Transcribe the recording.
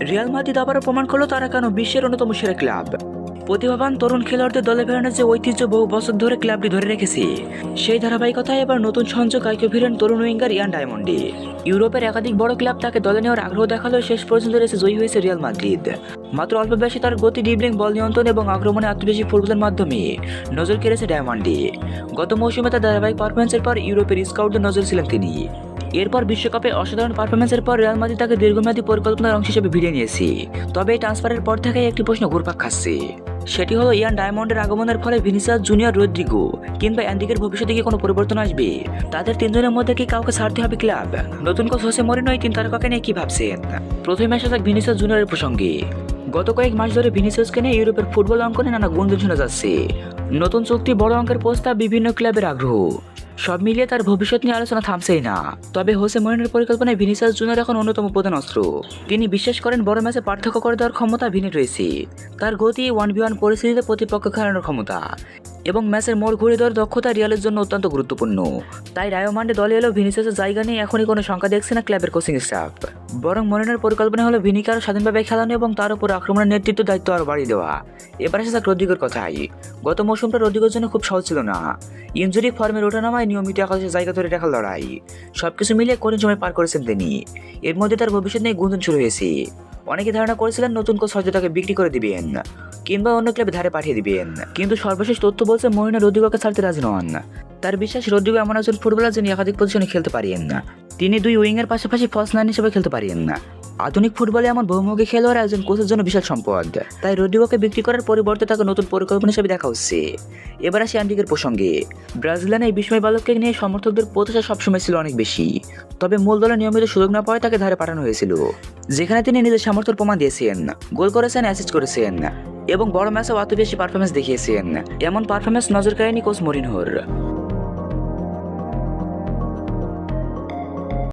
Real Madrid আবারও প্রমাণ করলো তারা কেন বিশ্বের অন্যতম সেরা ক্লাব। প্রতিভাবান তরুণ খেলোয়াড়দের দলে ফেরানোর যে ঐতিহ্য বহু বছর ধরে ক্লাবটি ধরে রেখেছে, সেই ধারাবাহিকতায় এবার নতুন সংযোগ আইকে ফিরেন তরুণ উইঙ্গার ইয়ান ডায়মন্ডে। ইউরোপের একাধিক বড় ক্লাব তাকে দলে নেওয়ার আগ্রহ দেখালেও শেষ পর্যন্ত রেসে জয়ী হয়েছে রিয়াল মাদ্রিদ। মাত্র অল্প বয়সে তার গতি, ডিবলিং, বল নিয়ন্ত্রণ এবং আক্রমণে আত্মবিশ্বাসী ফুটবলের মাধ্যমে নজর কেড়েছে ডায়মন্ডে। গত মৌসুমে তার ধারাবাহিক পারফরমেন্সের পর ইউরোপের স্কাউটদের নজর ছিলেন তিনি। এরপর বিশ্বকাপে অসাধারণ পারফরমেন্সের পর রিয়াল মাদ্রিদ তাকে দীর্ঘমেয়াদী পরিকল্পনার অংশ হিসেবে ভিড়ে নিয়েছে। তবে এই ট্রান্সফারের পর থেকেই একটি প্রশ্ন ঘুরপাক খাচ্ছে, সেটি হলো ইয়ান ডায়মন্ডের আগমনের ফলে ভিনিসিয়াস জুনিয়র, রদ্রিগো কিংবা অ্যান্দিকের ভবিষ্যতে কি কোনো পরিবর্তন আসবে? তাদের তিনজনের মধ্যে কি কাউকে ছাড়তে হবে ক্লাব? নতুন কোচ হোসে মরিনো এই তিন তারকাকে নিয়ে কি ভাবছেন? প্রথমে আসা যাক ভিনিসিয়াস জুনিয়রের প্রসঙ্গে। গত কয়েক মাস ধরে ভিনিসিয়াসকে নিয়ে ইউরোপের ফুটবল অঙ্গনে নানা গুঞ্জন শোনা যাচ্ছে। নতুন চুক্তি, বড় অঙ্কের প্রস্তাব, বিভিন্ন ক্লাবের আগ্রহ, সব মিলিয়ে তার ভবিষ্যৎ নিয়ে আলোচনা থামছেই না। তবে হোসে মরিনোর পরিকল্পনায় ভিনিসিয়াস জুনিয়র এখন অন্যতম প্রধান অস্ত্র। তিনি বিশ্বাস করেন বড় ম্যাচে পার্থক্য করে দেওয়ার ক্ষমতা ভিনির রয়েছে। তার গতি, 1v1 পরিস্থিতিতে প্রতিপক্ষকে হারানোর ক্ষমতা এবং ম্যাচের মোড় ঘুরে দেওয়ার দক্ষতা রিয়ালের জন্য অত্যন্ত গুরুত্বপূর্ণ। তাই ডায়মন্ডে দলে এলেও ভিনিসিয়াসের জায়গা নিয়ে এখনই কোনো শঙ্কা দেখছে না ক্লাবের কোচিং স্টাফ। বরং মরিনোর পরিকল্পনা হলো ভিনিকে আরও স্বাধীনভাবে খেলানো এবং তার উপর আক্রমণের নেতৃত্ব দায়িত্ব আরও বাড়িয়ে দেওয়া। এবার আসা যাক রদ্রিগোর কথাই। গত মৌসুমটা রদ্রিগোর জন্য খুব সহজ ছিল না। ইনজুরি, ফর্মের ওঠানামায়, নিয়মিত একাদশের জায়গা ধরে রাখার লড়াই, সবকিছু মিলিয়ে কঠিন সময় পার করেছেন তিনি। এর মধ্যে তার ভবিষ্যৎ নিয়ে গুঞ্জন শুরু হয়েছে। অনেকে ধারণা করেছিলেন নতুন কোচ হয়তো তাকে বিক্রি করে দিবেন কিংবা অন্য ক্লাবে ধারে পাঠিয়ে দিবেন, কিন্তু সর্বশেষ তথ্য বলছে মরিনো রদ্রিগোকে ছাড়তে রাজি নন। তার বিশ্বাস রদ্রিগো এমন একজন ফুটবলার যিনি একাধিক পজিশনে খেলতে পারেন। তিনি দুই উইংয়ের পাশাপাশি ফার্স্ট লাইন হিসেবে খেলতে পারেন। আধুনিক ফুটবলে এমন বহুমুখী খেলোয়াড় একজন কোচের জন্য বিশাল সম্পদ। তাই রদ্রিগোকে বিক্রি করার পরিবর্তে তাকে নতুন পরিকল্পনা হিসেবে দেখা হচ্ছে। এবার আসি অ্যান্ডিকের প্রসঙ্গে। ব্রাজিলিয়ান এই বিস্ময় বালককে নিয়ে সমর্থকদের প্রত্যাশা সবসময় ছিল অনেক বেশি। তবে মূল দলে নিয়মিত সুযোগ না পাওয়ায় তাকে ধারে পাঠানো হয়েছিল, যেখানে তিনি নিজের সামর্থ্যের প্রমাণ দিয়েছেন, গোল করেছেন, অ্যাসিস্ট করেছেন এবং বড় ম্যাচেও আত্মবিশ্বাসী পারফরমেন্স দেখিয়েছেন। এমন পারফরমেন্স নজর কাড়েনি কোচ মরিনহোর।